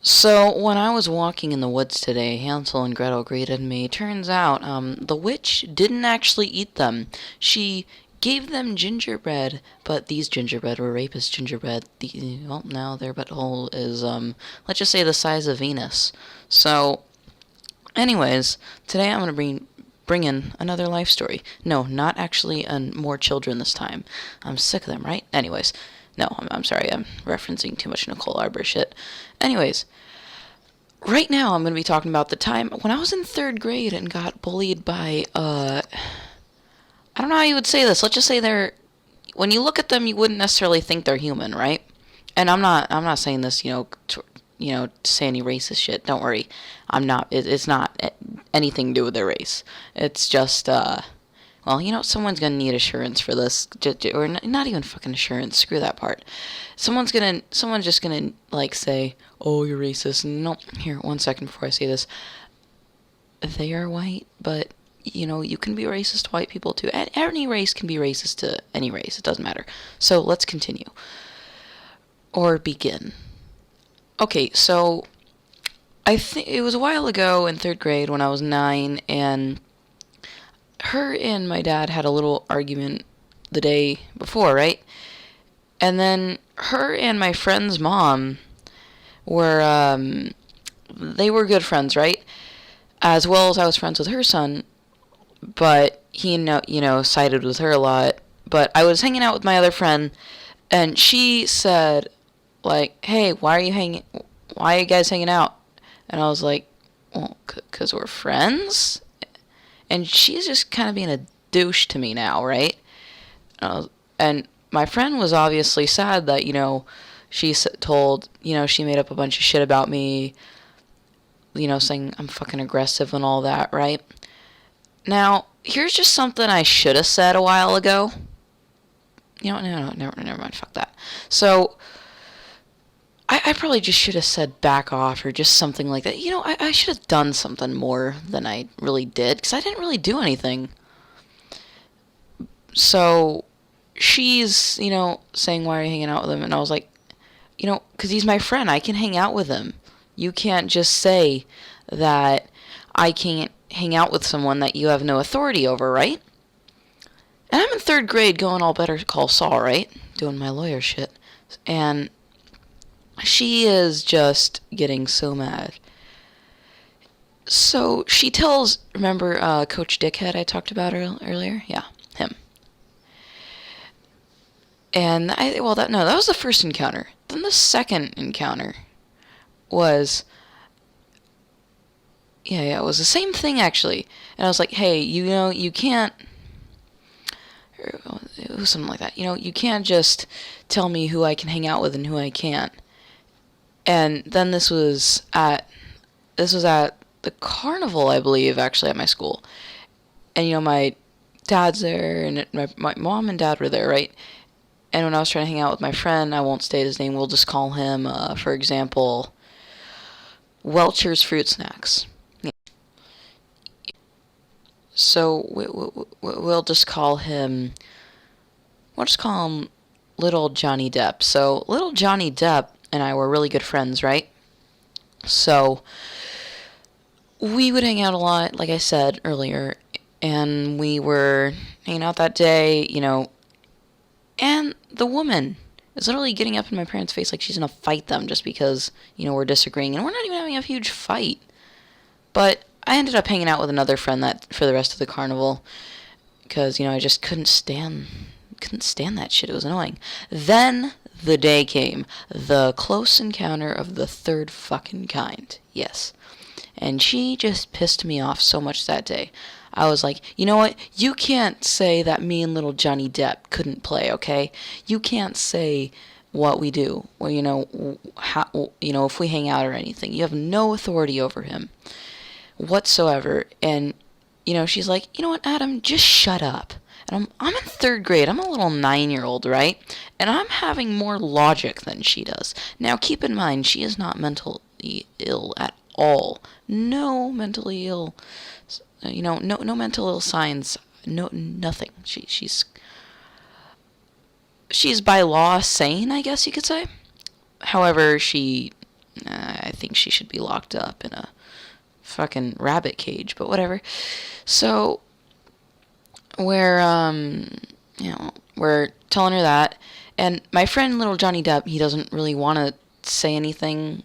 So, when I was walking in the woods today, Hansel and Gretel greeted me. Turns out, the witch didn't actually eat them. She gave them gingerbread, but these gingerbread were rapist gingerbread. Well, now their butthole is, let's just say the size of Venus. So, anyways, today I'm gonna bring in another life story. No, not actually, more children this time. I'm sick of them, right? Anyways, no, I'm sorry, I'm referencing too much Nicole Arbor shit. Anyways, right now I'm going to be talking about the time when I was in 3rd grade and got bullied by, I don't know how you would say this. Let's just say when you look at them, you wouldn't necessarily think they're human, right? And I'm not saying this, to say any racist shit. Don't worry. It's not anything to do with their race. It's just, well, someone's gonna need assurance for this, or not even fucking assurance. Screw that part. Someone's just gonna like say, "Oh, you're racist." No, here, 1 second before I say this. They are white, but you can be racist to white people too. Any race can be racist to any race. It doesn't matter. So let's continue or begin. Okay, so I think it was a while ago in 3rd grade when I was 9, and her and my dad had a little argument the day before, right? And then her and my friend's mom were, they were good friends, right? As well as I was friends with her son, but he, sided with her a lot. But I was hanging out with my other friend, and she said, like, "Hey, why are you guys hanging out?" And I was like, "Well, 'cause we're friends." And she's just kind of being a douche to me now, right? And my friend was obviously sad that, she told, she made up a bunch of shit about me, saying I'm fucking aggressive and all that, right? Now, here's just something I should have said a while ago. No, never mind, fuck that. So, I probably just should have said back off or just something like that. I should have done something more than I really did, because I didn't really do anything. So she's, saying, "Why are you hanging out with him?" And I was like, because he's my friend. I can hang out with him. You can't just say that I can't hang out with someone that you have no authority over, right? And I'm in 3rd grade going all Better Call Saul, right? Doing my lawyer shit. And she is just getting so mad. So she tells, remember Coach Dickhead I talked about earlier? Yeah, him. And that was the first encounter. Then the second encounter was, it was the same thing actually. And I was like, "Hey, you can't," it was something like that. You can't just tell me who I can hang out with and who I can't. And then this was at the carnival, I believe, actually, at my school. And, my dad's there, and my mom and dad were there, right? And when I was trying to hang out with my friend, I won't state his name, we'll just call him, for example, Welcher's Fruit Snacks. Yeah. So we'll just call him Little Johnny Depp. So Little Johnny Depp and I were really good friends, right? So we would hang out a lot, like I said earlier, and we were hanging out that day, and the woman is literally getting up in my parents' face like she's gonna fight them just because, we're disagreeing, and we're not even having a huge fight. But I ended up hanging out with another friend for the rest of the carnival, because, I just couldn't stand that shit. It was annoying. Then the day came, the close encounter of the third fucking kind. Yes. And she just pissed me off so much that day. I was like, "You know what? You can't say that me and little Johnny Depp couldn't play, okay? You can't say what we do. Well, if we hang out or anything. You have no authority over him whatsoever." And, she's like, "You know what, Adam? Just shut up." And I'm in 3rd grade. I'm a little 9-year-old, right? And I'm having more logic than she does. Now, keep in mind, she is not mentally ill at all. No mentally ill, no mental ill signs, no nothing. She's by law sane, I guess you could say. However, she I think she should be locked up in a fucking rabbit cage, but whatever. So we're we're telling her that, and my friend Little Johnny Depp, he doesn't really want to say anything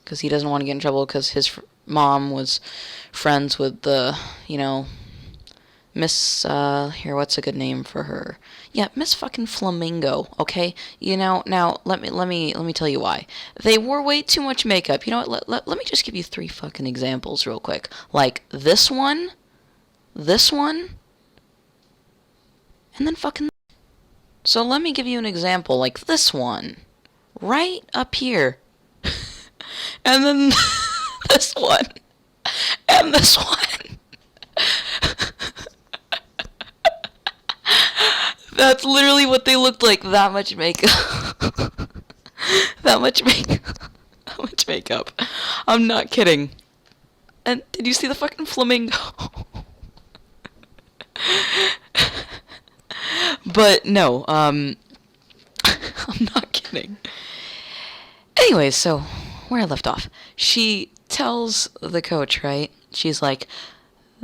because he doesn't want to get in trouble because his mom was friends with the, Miss, here, what's a good name for her? Yeah, Miss fucking Flamingo, okay? Now, let me tell you why. They wore way too much makeup. You know what, let me just give you 3 fucking examples real quick. Like, this one, and then fucking... So let me give you an example, like this one. Right up here. And then this one. And this one. That's literally what they looked like. That much makeup. That much makeup. I'm not kidding. And did you see the fucking flamingo? But no, I'm not kidding. Anyways, so where I left off, she tells the coach, right? She's like,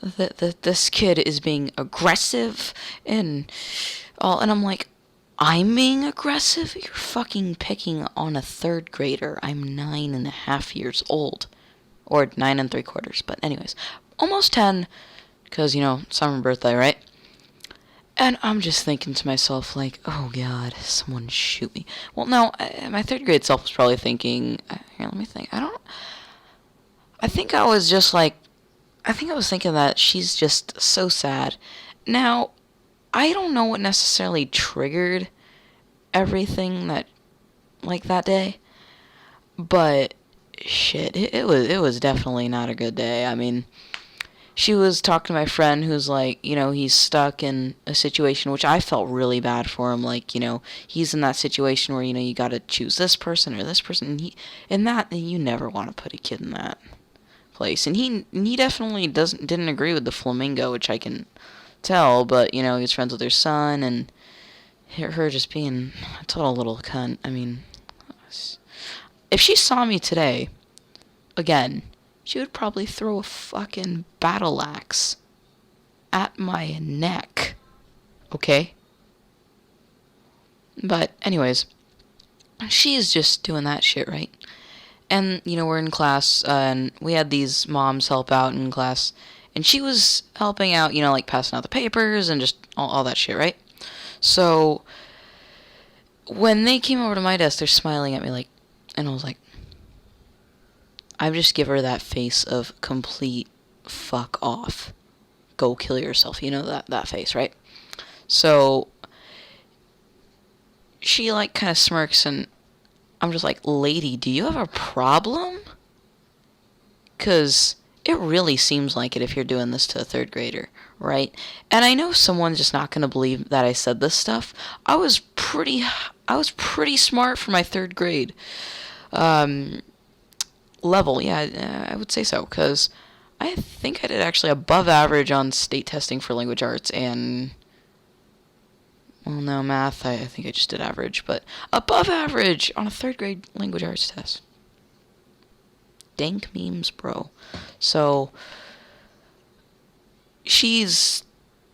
this kid is being aggressive and all, and I'm like, I'm being aggressive? You're fucking picking on a 3rd grader. I'm 9.5 years old, or 9 3/4. But anyways, almost 10, because summer birthday, right? And I'm just thinking to myself, like, oh god, someone shoot me. Well, no, my 3rd grade self was probably thinking, here, let me think. I think I was thinking that she's just so sad. Now, I don't know what necessarily triggered everything that day, but shit, it was definitely not a good day. I mean, she was talking to my friend who's like, he's stuck in a situation, which I felt really bad for him. Like, he's in that situation where, you got to choose this person or this person. And you never want to put a kid in that place. And he definitely didn't agree with the flamingo, which I can tell. But, he's friends with her son, and her just being a total little cunt. I mean, if she saw me today, again, she would probably throw a fucking battle axe at my neck. Okay? But anyways, she's just doing that shit, right? And, we're in class, and we had these moms help out in class, and she was helping out, like passing out the papers and just all that shit, right? So, when they came over to my desk, they're smiling at me like, and I was like, I just give her that face of complete fuck off. Go kill yourself. That face, right? So she kind of smirks, and I'm just like, lady, do you have a problem? Because it really seems like it if you're doing this to a 3rd grader, right? And I know someone's just not going to believe that I said this stuff. I was pretty smart for my 3rd grade. Level, yeah, I would say so, because I think I did actually above average on state testing for language arts, and, well, no, math, I think I just did average, but above average on a 3rd grade language arts test. Dank memes, bro. So, she's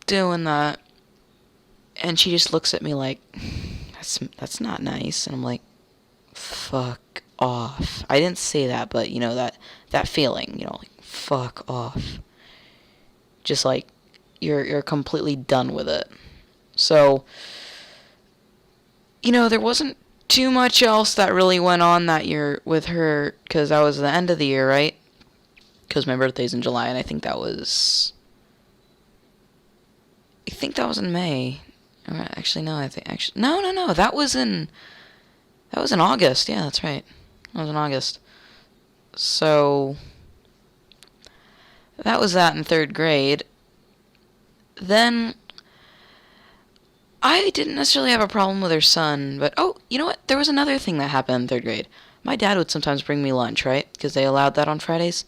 doing that, and she just looks at me like, that's not nice, and I'm like, fuck off. I didn't say that, but that feeling, like fuck off. Just like you're completely done with it. So, there wasn't too much else that really went on that year with her, because that was the end of the year, right? Because my birthday's in July, and I think that was in May. Actually, no, no, that was in August. Yeah, that's right. That was in August. So, that was that in 3rd grade. Then, I didn't necessarily have a problem with her son, but, oh, you know what? There was another thing that happened in 3rd grade. My dad would sometimes bring me lunch, right? Because they allowed that on Fridays.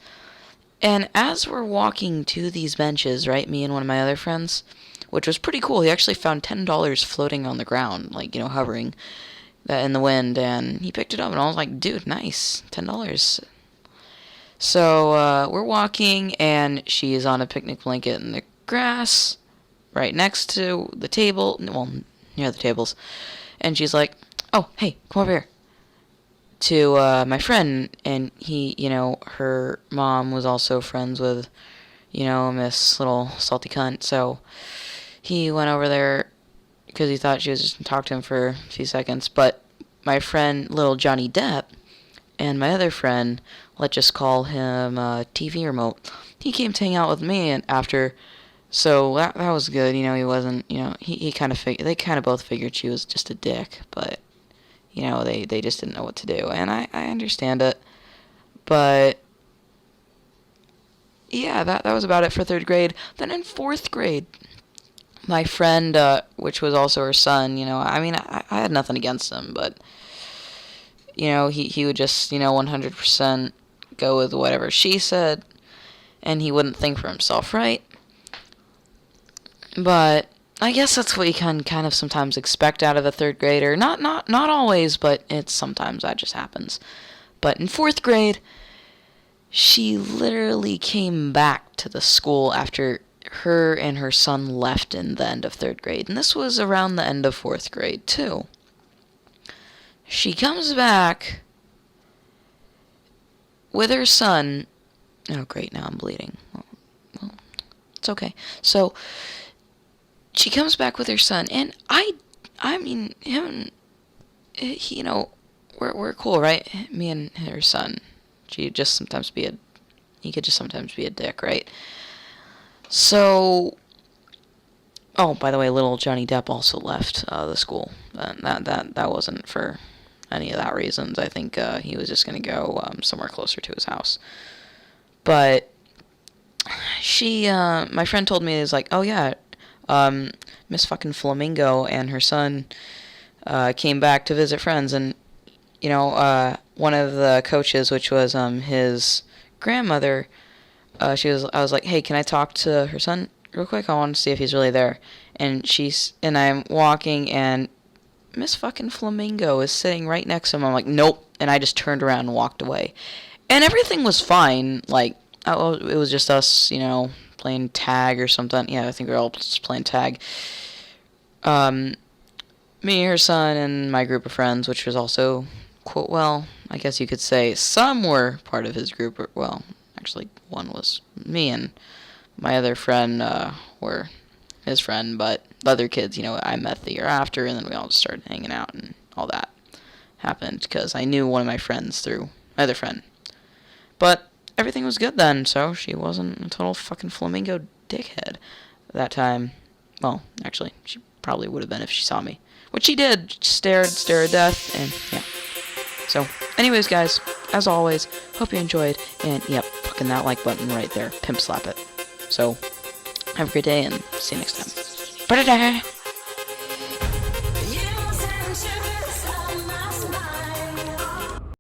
And as we're walking to these benches, right, me and one of my other friends, which was pretty cool, he actually found $10 floating on the ground, hovering. in the wind, and he picked it up, and I was like, dude, nice, $10. So we're walking, and she's on a picnic blanket in the grass right next to the table, well, near the tables, and she's like, oh, hey, come over here, to my friend, and he, her mom was also friends with, Miss Little Salty Cunt, so he went over there because he thought she was just going to talk to him for a few seconds, but my friend, Little Johnny Depp, and my other friend, let's just call him TV Remote, he came to hang out with me and after, so that was good, he wasn't, he kind of they kind of both figured she was just a dick, but, they just didn't know what to do, and I understand it, but, yeah, that was about it for 3rd grade. Then in 4th grade, my friend, which was also her son, I had nothing against him, but, he would just, 100% go with whatever she said, and he wouldn't think for himself, right? But I guess that's what you can kind of sometimes expect out of a 3rd grader. Not always, but sometimes that just happens. But in 4th grade, she literally came back to the school after her and her son left in the end of 3rd grade. And this was around the end of 4th grade, too. She comes back with her son. Oh, great, now I'm bleeding. Well, it's okay. So, she comes back with her son, and I mean, him, we're cool, right? Me and her son. He could just sometimes be a dick, right? So, oh, by the way, little Johnny Depp also left the school. That wasn't for any of that reasons. I think he was just gonna go somewhere closer to his house. But my friend told me, it was like, oh yeah, Miss fucking Flamingo and her son came back to visit friends, and one of the coaches, which was his grandmother, I was like, hey, can I talk to her son real quick? I want to see if he's really there. And I'm walking, and Miss fucking Flamingo is sitting right next to him. I'm like, nope. And I just turned around and walked away. And everything was fine. Like, it was just us, playing tag or something. Yeah, I think we were all just playing tag. Me, her son, and my group of friends, which was also, quote, well, I guess you could say some were part of his group. Well, actually, one was me, and my other friend were his friend, but the other kids, I met the year after, and then we all just started hanging out, and all that happened, because I knew one of my friends through my other friend. But everything was good then, so she wasn't a total fucking flamingo dickhead that time. Well, actually, she probably would have been if she saw me. Which she did, stare at death, and yeah. So, anyways, guys, as always, hope you enjoyed, and yep, fucking that like button right there, pimp slap it. So, have a great day, and see you next time. Bye-bye.